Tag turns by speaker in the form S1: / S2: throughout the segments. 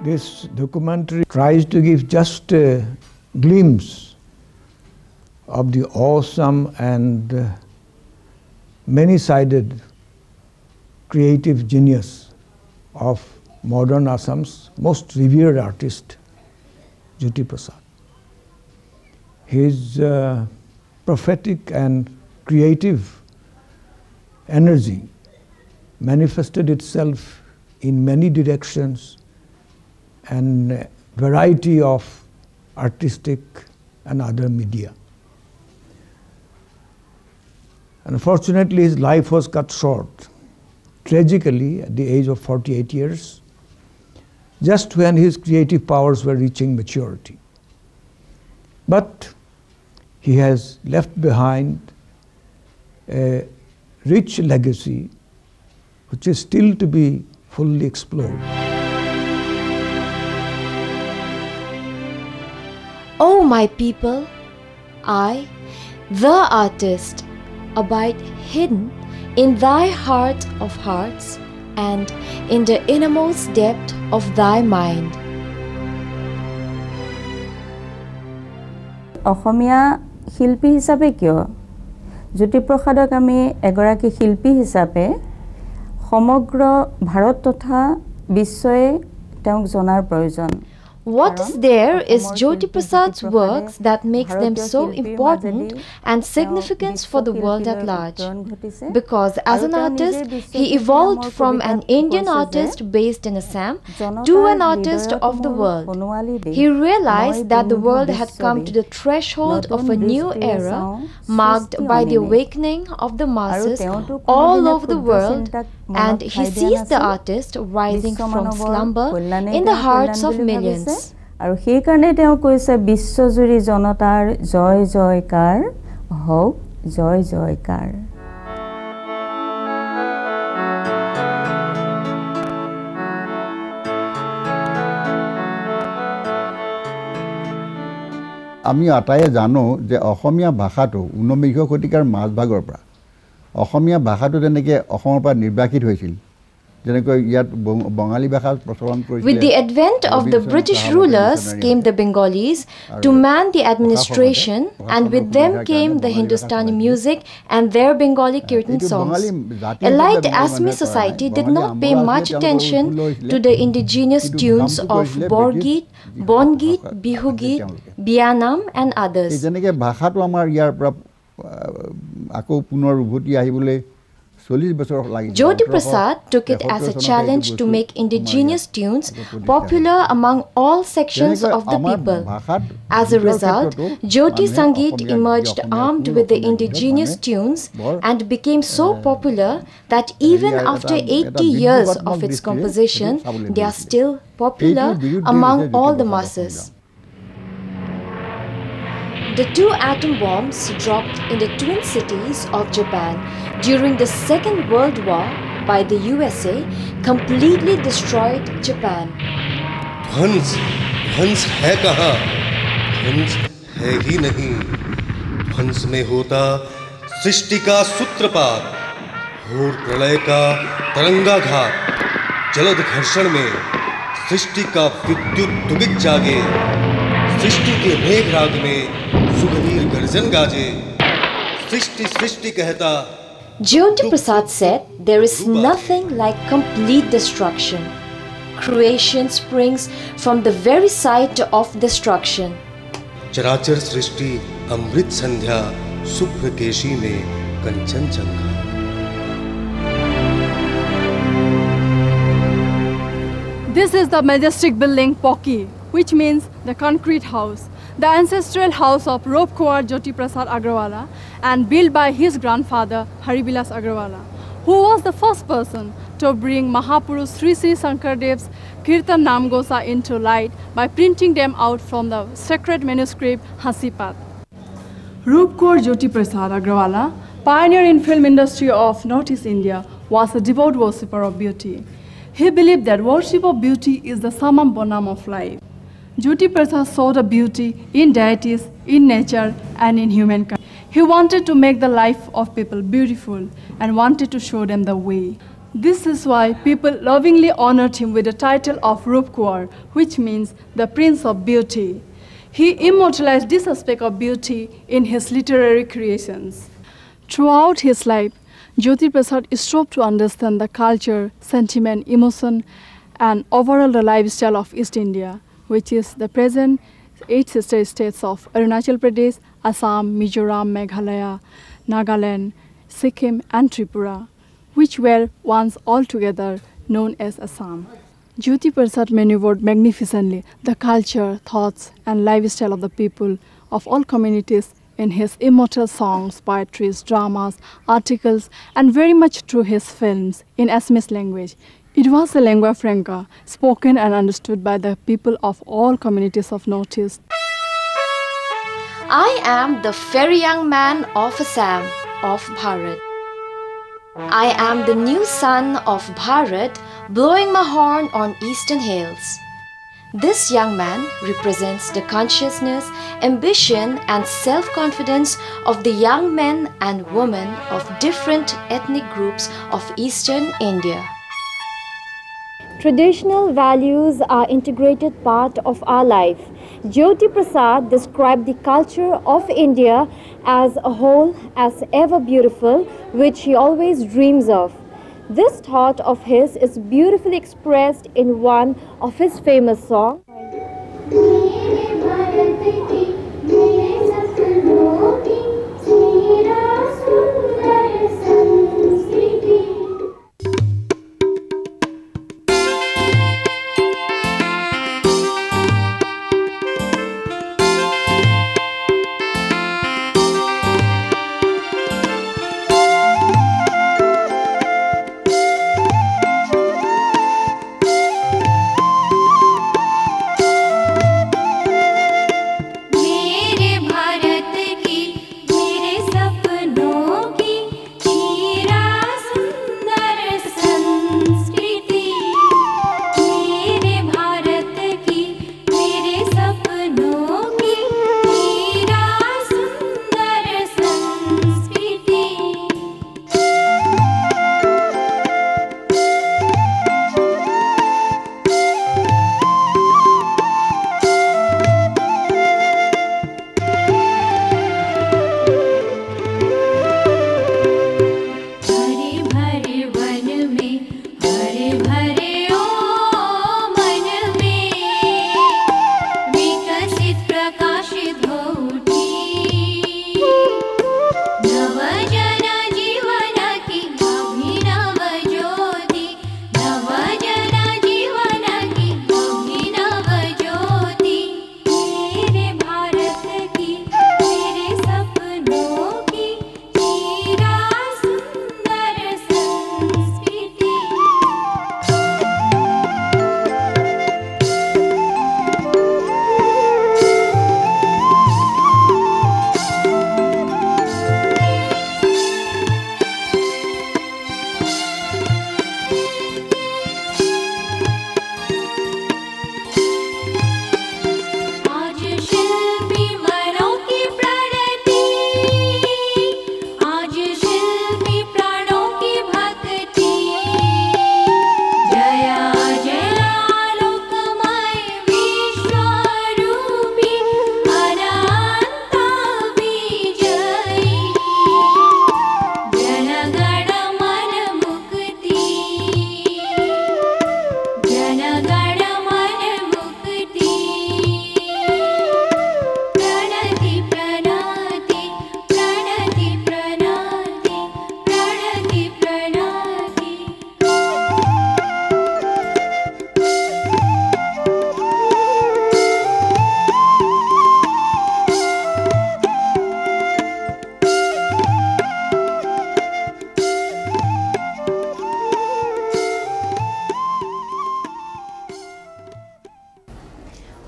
S1: This documentary tries to give just a glimpse of the awesome and many-sided creative genius of modern Assam's most revered artist, Jyoti Prasad. His prophetic and creative energy manifested itself in many directions and a variety of artistic and other media. Unfortunately, his life was cut short, tragically, at the age of 48 years, just when his creative powers were reaching maturity. But he has left behind a rich legacy which is still to be fully explored.
S2: O my people, I, the artist, abide hidden in thy heart of hearts and in the innermost depth of thy mind.
S3: Ohomia Hilpi hisabe kyo Jyoti Prasad ami egoraki Hilpi hisabe সমগ্ৰ ভাৰত তথা বিশ্বয়ে তেওঁক জনাৰ প্ৰয়োজন
S2: What is there is Jyoti Prasad's works that makes them so important and significant for the world at large. Because as an artist, he evolved from an Indian artist based in Assam to an artist of the world. He realized that the world had come to the threshold of a new era marked by the awakening of the masses all over the world, and he sees the artist rising from slumber in the hearts of millions.
S3: আৰু সেই কাৰণে তেওঁ কৈছে বিশ্বজুৰি জনতাৰ জয় জয়কাৰ হোক জয় জয়কাৰ
S4: আমি আটায়ে জানো যে অসমীয়া ভাষাটো 19 শতিকাৰ মাজভাগৰ পৰা অসমীয়া ভাষাটো তেনেকৈ অসমৰ পৰা নিৰ্বাসিত হৈছিল
S2: With the advent of the British rulers came the Bengalis to man the administration, and with them came the Hindustani music and their Bengali kirtan songs. Elite Assamese society did not pay much attention to the indigenous tunes of Borgeet, Bongeet, Bihugeet, Bianam and others. Jyoti Prasad took it as a challenge to make indigenous tunes popular among all sections of the people. As a result, Jyoti Sangeet emerged armed with the indigenous tunes and became so popular that even after 80 years of its composition, they are still popular among all the masses. The 2 atom bombs dropped in the twin cities of Japan during the Second World War by the USA completely destroyed Japan.
S5: ध्वंस है कहाँ? ध्वंस है ही नहीं. ध्वंस में होता सृष्टि का सूत्रपात, घोर प्रलय का तरंगाघात. जलद घर्षण में सृष्टि का विद्युत दुबित जागे. सृष्टि के मेघराग में सुगभीर गर्जन गाजे. सृष्टि सृष्टि कहता.
S2: Jyoti Prasad said there is nothing like complete destruction. Creation springs from the very site of destruction.
S5: चराचर सृष्टि अमृत संध्या शुभ्र केशी में कंचन चंगा.
S6: This is the majestic building Poki, which means the concrete house, the ancestral house of Roop Kuwar Jyoti Prasad Agrawala, and built by his grandfather Haribilas Agrawala, who was the first person to bring Mahapurush Sri Sri Shankardev's Kirtan Namgosa into light by printing them out from the sacred manuscript Hasipat. Roop Kuwar Jyoti Prasad Agrawala, pioneer in film industry of Northeast India, was a devout worshipper of beauty. He believed that worship of beauty is the summum bonum of life. Jyoti Prasad saw the beauty in deities, in nature, and in humankind. He wanted to make the life of people beautiful and wanted to show them the way. This is why people lovingly honored him with the title of Rup Kuwar, which means the Prince of Beauty. He immortalized this aspect of beauty in his literary creations. Throughout his life, Jyoti Prasad strove to understand the culture, sentiment, emotion, and overall the lifestyle of East India, which is the present 8 sister states of Arunachal Pradesh, Assam, Mizoram, Meghalaya, Nagaland, Sikkim, and Tripura, which were once altogether known as Assam. Jyoti Prasad maneuvered magnificently the culture, thoughts, and lifestyle of the people of all communities in his immortal songs, poetries, dramas, articles, and very much through his films in Assamese language. It was a lingua franca, spoken and understood by the people of all communities of Northeast.
S2: I am the very young man of Assam, of Bharat. I am the new son of Bharat, blowing my horn on eastern hills. This young man represents the consciousness, ambition, and self-confidence of the young men and women of different ethnic groups of eastern India. Traditional values are integrated part of our life. Jyoti Prasad described the culture of India as a whole as ever beautiful, which he always dreams of. This thought of his is beautifully expressed in one of his famous songs.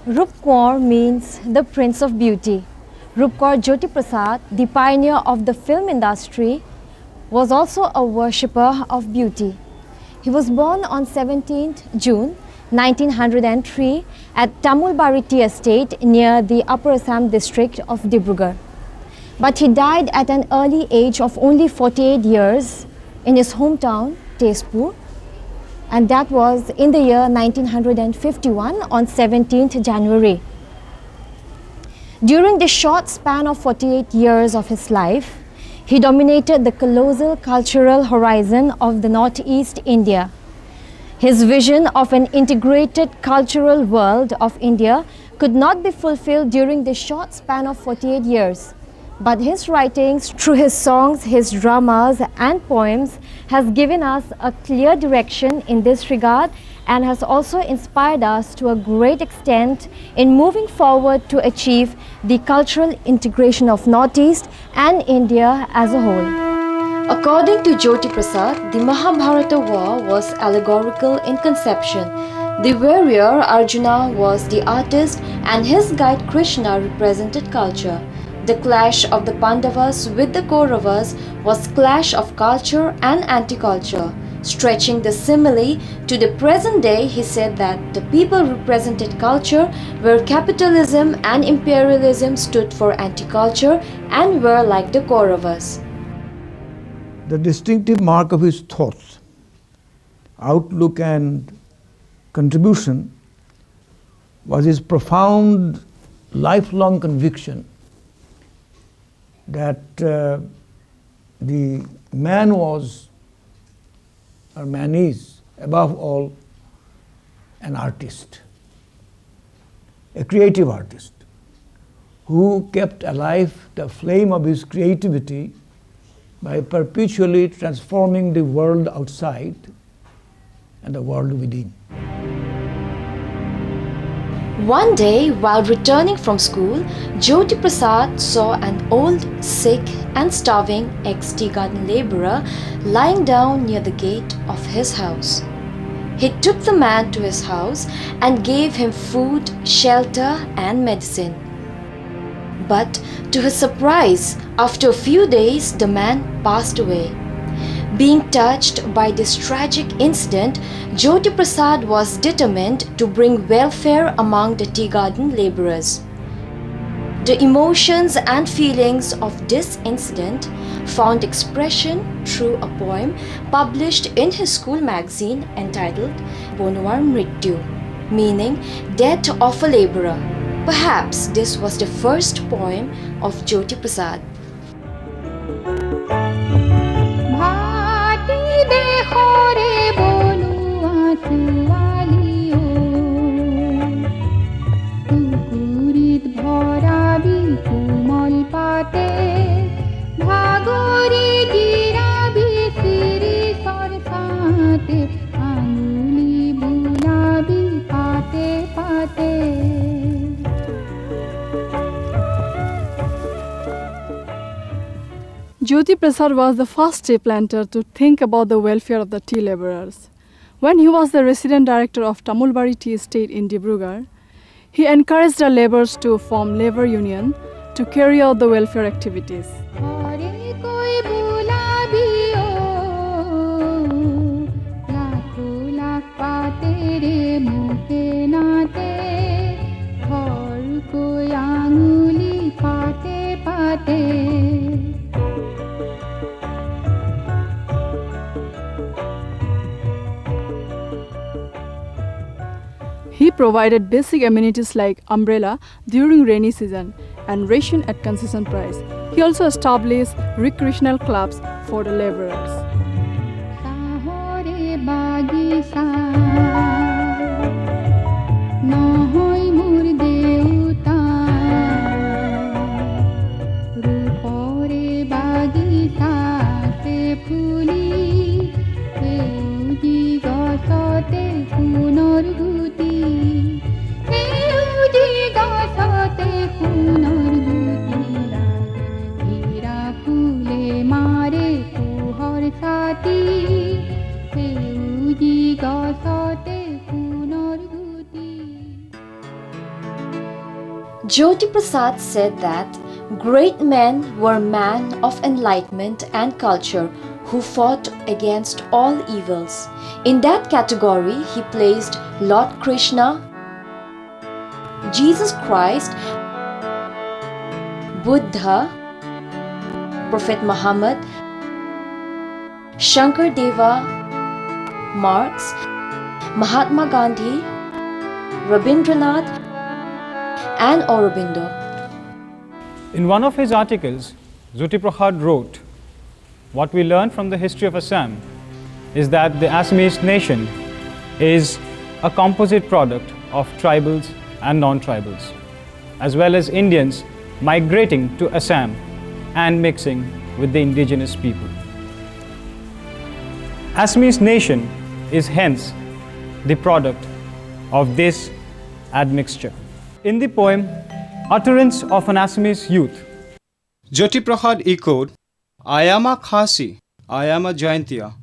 S2: Rup Kuwar means the Prince of Beauty. Rup Kuwar Jyoti Prasad, the pioneer of the film industry, was also a worshipper of beauty. He was born on 17th June 1903 at Tamulbari Tea Estate near the Upper Assam district of Dibrugarh. But he died at an early age of only 48 years in his hometown, Tezpur, and that was in the year 1951 on 17th January. During the short span of 48 years of his life, he dominated the colossal cultural horizon of the Northeast India. His vision of an integrated cultural world of India could not be fulfilled during the short span of 48 years. But his writings, through his songs, his dramas and poems, has given us a clear direction in this regard and has also inspired us to a great extent in moving forward to achieve the cultural integration of Northeast and India as a whole. According to Jyoti Prasad, the Mahabharata war was allegorical in conception. The warrior Arjuna was the artist and his guide Krishna represented culture. The clash of the Pandavas with the Kauravas was clash of culture and anti-culture. Stretching the simile to the present day, he said that the people represented culture where capitalism and imperialism stood for anti-culture and were like the Kauravas.
S1: The distinctive mark of his thoughts, outlook and contribution was his profound lifelong conviction that the man was, or man is, above all, an artist, a creative artist, who kept alive the flame of his creativity by perpetually transforming the world outside and the world within.
S2: One day, while returning from school, Jyoti Prasad saw an old, sick and starving ex-tea garden labourer lying down near the gate of his house. He took the man to his house and gave him food, shelter and medicine. But to his surprise, after a few days, the man passed away. Being touched by this tragic incident, Jyoti Prasad was determined to bring welfare among the tea garden labourers. The emotions and feelings of this incident found expression through a poem published in his school magazine entitled Bonwar Mrityu, meaning Death of a Labourer. Perhaps this was the first poem of Jyoti Prasad.
S6: Jyoti Prasad was the first tea planter to think about the welfare of the tea labourers. When he was the resident director of Tamulbari Tea Estate in Dibrugarh, he encouraged the labourers to form labour union to carry out the welfare activities. He provided basic amenities like umbrella during rainy season and ration at concession price. He also established recreational clubs for the labourers.
S2: Jyoti Prasad said that great men were men of enlightenment and culture who fought against all evils. In that category, he placed Lord Krishna, Jesus Christ, Buddha, Prophet Muhammad, Shankar Deva, Marx, Mahatma Gandhi, Rabindranath, and Aurobindo.
S7: In one of his articles, Jyoti Prasad wrote, "What we learn from the history of Assam is that the Assamese nation is a composite product of tribals and non-tribals, as well as Indians migrating to Assam and mixing with the indigenous people. Assamese nation is hence the product of this admixture." In the poem Utterance of an Assamese Youth, Jyoti Prasad echoed, "I am a Khasi, I am a Jaintia,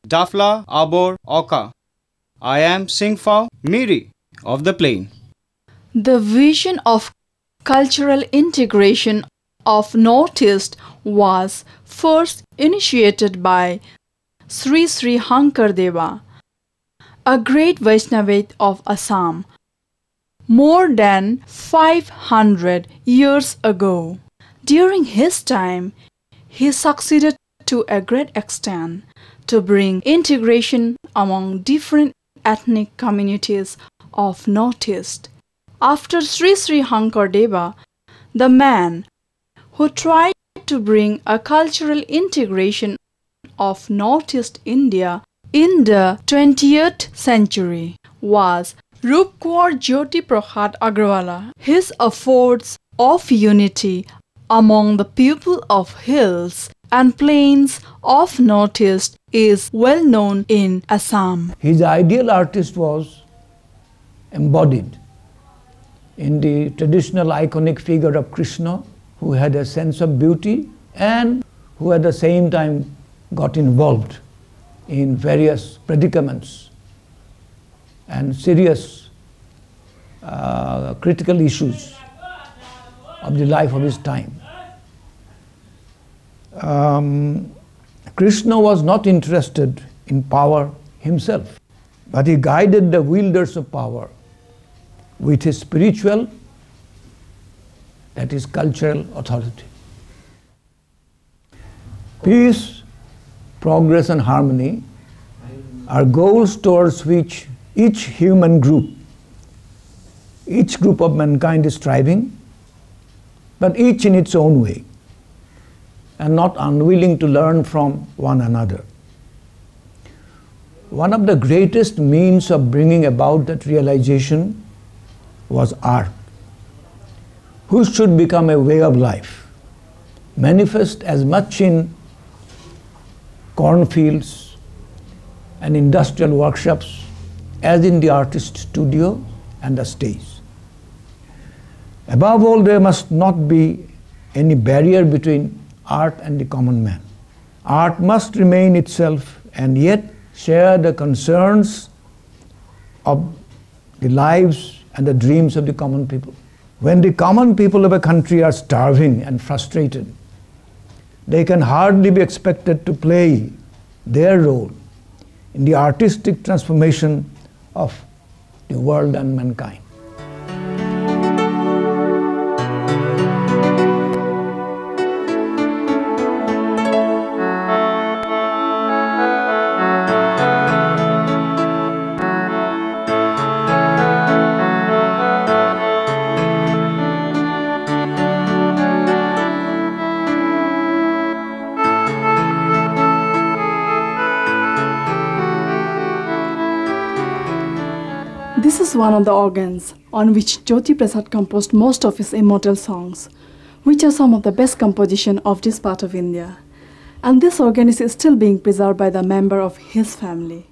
S7: Dafla Abor Oka, I am Singphao Miri of the plain."
S6: The vision of cultural integration of Northeast was first initiated by Sri Sri Hankardeva, a great Vaishnavite of Assam, more than 500 years ago. During his time, he succeeded to a great extent to bring integration among different ethnic communities of Northeast. After Sri Sri Hankardeva, the man who tried to bring a cultural integration of Northeast India in the 20th century was Rup Kaur Jyoti Prasad Agrawala. His efforts of unity among the people of hills and plains of Northeast is well known in Assam.
S1: His ideal artist was embodied in the traditional iconic figure of Krishna, who had a sense of beauty and who at the same time got involved in various predicaments and serious critical issues of the life of his time. Krishna was not interested in power himself, but he guided the wielders of power with his spiritual, that is cultural authority. Peace, progress and harmony are goals towards which each human group, each group of mankind is striving, but each in its own way, and not unwilling to learn from one another. One of the greatest means of bringing about that realization was art, which should become a way of life, manifest as much in cornfields and industrial workshops as in the artist studio and the stage. Above all, there must not be any barrier between art and the common man. Art must remain itself and yet share the concerns of the lives and the dreams of the common people. When the common people of a country are starving and frustrated, they can hardly be expected to play their role in the artistic transformation of the world and mankind.
S6: This is one of the organs on which Jyoti Prasad composed most of his immortal songs, which are some of the best composition of this part of India. And this organ is still being preserved by the member of his family.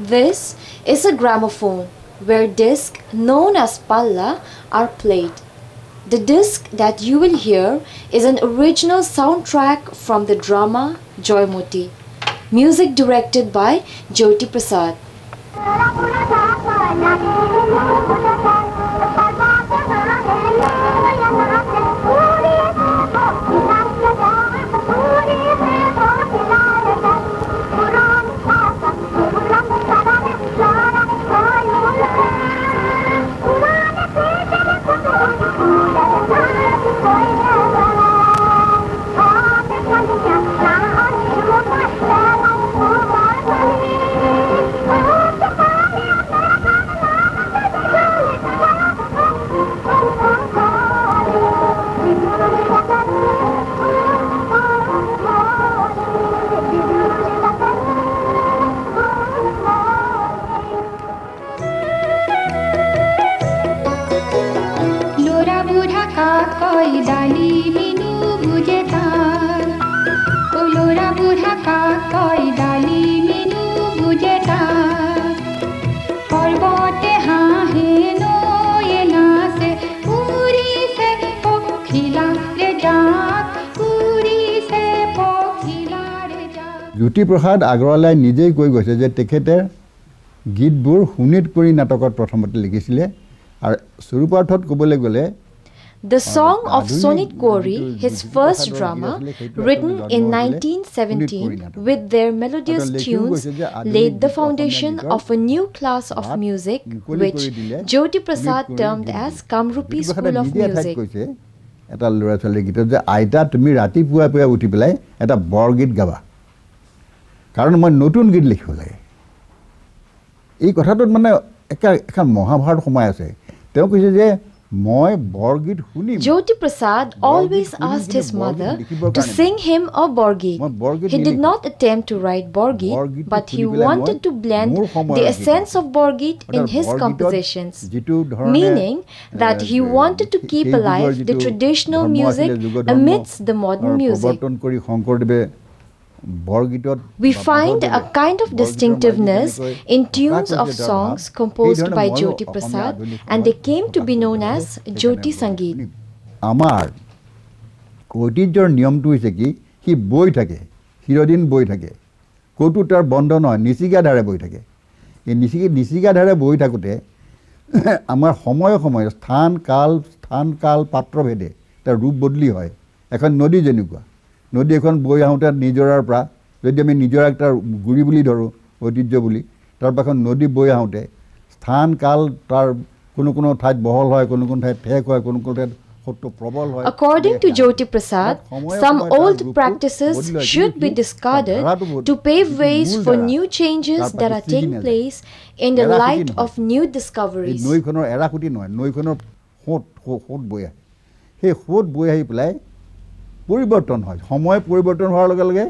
S2: This is a gramophone where discs known as palla are played. The disc that you will hear is an original soundtrack from the drama Joymoti. Music directed by Jyoti Prasad.
S4: Jyoti Prasad আগৰৱালাই নিজেই কৈ গৈছে যে তেখেতে গীতবোৰ শুনিত কৰি নাটকত প্ৰথমতে লিখিছিলে আৰু স্বৰূপাৰ্থত ক'বলৈ গ'লে
S2: The Song of Sonit Kori, his first drama, written in 1917 with their melodious tunes, laid the foundation of a new class of music which Jyoti Prasad termed as Kamrupi School of Music.
S4: এটা ল'ৰা ছোৱালীৰ গীতত যে আইতা তুমি ৰাতিপুৱা পুৱা উঠি পেলাই এটা বৰগীত গাবা কাৰণ মই নতুন গীত লিখিব লাগে এই কথাটোত মানে এখন মহাভাৰত সোমাই আছে তেওঁ কৈছে যে মই বৰগীত শুনিম
S2: Jyoti Prasad always asked his mother to sing him a borgit. He did not attempt to write borgit, but he wanted to blend the essence of borgit in his compositions, meaning that he wanted to keep alive the traditional music amidst the modern music. We find a kind of distinctiveness in tunes of songs composed by Jyoti Prasad, and they came to be known as Jyoti Sangeet.
S4: Amar ঐতিহ্যৰ নিয়মটো হৈছে কি হি বৈ থাকে চিৰদিন বৈ থাকে ক'তো তাৰ বন্ধ নহয় নিচিগা ধাৰে বৈ থাকে এই নিচিগা ধাৰে বৈ থাকোঁতে আমাৰ সময়ে সময়ে স্থান কাল পাত্ৰভেদে তাৰ ৰূপ বদলি হয় এখন নদী যেনেকুৱা নদী এখন বৈ আহোঁতে নিজৰাৰ পৰা যদি আমি নিজৰা একটা গুৰি বুলি ধৰোঁ ঐতিহ্য বুলি তাৰ পৰা এখন নদী বৈ আহোঁতে স্থান কাল তাৰ কোনো ঠাইত বহল হয় কোনো ঠাইত ঠেক হয় কোনো ঠাইত সত্য প্ৰবল হয়
S2: According to Jyoti Prasad, some old practices should be discarded to pave ways for new changes that are taking place in the light of new discoveries.
S4: নৈখনৰ এৰাকুটি নহয় নৈখনৰ সোঁত বৈ আহে সেই সোঁত বৈ আহি পেলাই পৰিৱৰ্তন হয় সময় পৰিৱৰ্তন হোৱাৰ লগে লগে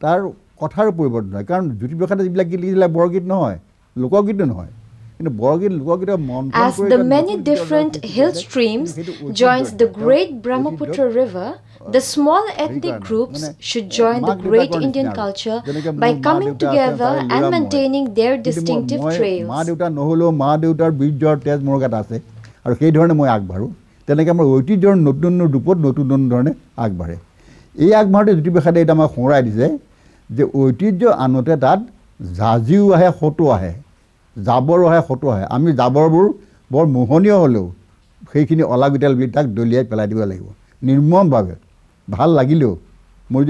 S4: তাৰ কথাৰ পৰিৱৰ্তন হয় কাৰণ জ্যোতি প্ৰসাদে যিবিলাক গীত লিখিছিলে বৰগীত নহয় লোকগীতো নহয় কিন্তু বৰগীত লোকগীতৰ মন্থন
S2: As the many different hill streams joins the great Brahmaputra river, the small ethnic groups should join the great Indian culture by coming together and maintaining their distinctive trails.
S4: মা দেউতা নহ'লেও মা দেউতাৰ বীৰ্যৰ তেজ মোৰ গাত আছে আৰু সেই ধৰণে মই আগবাঢ়োঁ তেনেকৈ আমাৰ ঐতিহ্যৰ নতুন ৰূপত নতুন ধৰণে আগবাঢ়ে এই আগবাঢ়োতে জ্যোতি প্ৰসাদে এটা আমাক সোঁৱৰাই দিছে যে ঐতিহ্য আনোতে তাত জাজিও আহে সতো আহে জাবৰ আহে সতো আহে আমি জাবৰবোৰ বৰ মোহনীয় হ'লেও সেইখিনি অলাগতিয়াল বুলি তাক দলিয়াই পেলাই দিব লাগিব নিৰ্মমভাৱে ভাল লাগিলেও মোৰ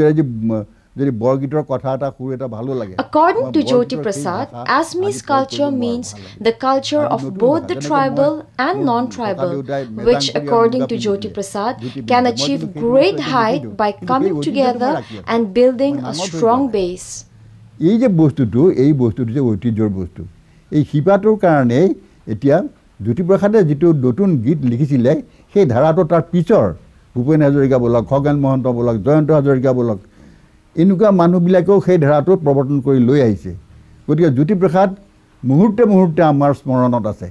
S4: যদি বৰগীতৰ কথা এটা সুৰ এটা ভালো লাগে
S2: According to Jyoti Prasad, Assamese culture means the culture of both the tribal and non-tribal, which according to Jyoti Prasad can achieve great height by coming together and building a strong base.
S4: এই যে বস্তুটো যে ঐতিহ্যৰ বস্তু এই শিপাটোৰ কাৰণে এতিয়া জ্যোতি প্ৰসাদে যিটো নতুন গীত লিখিছিলে সেই ধাৰাটো তাৰ পিছৰ ভূপেন হাজৰিকা বলক খগেন মহন্ত বলক জয়ন্ত হাজৰিকা বলক এনেকুৱা মানুহবিলাকেও সেই ধাৰাটো প্ৰৱৰ্তন কৰি লৈ আহিছে গতিকে জ্যোতি প্ৰসাদ মুহূৰ্তে মুহূৰ্তে আমাৰ স্মৰণত আছে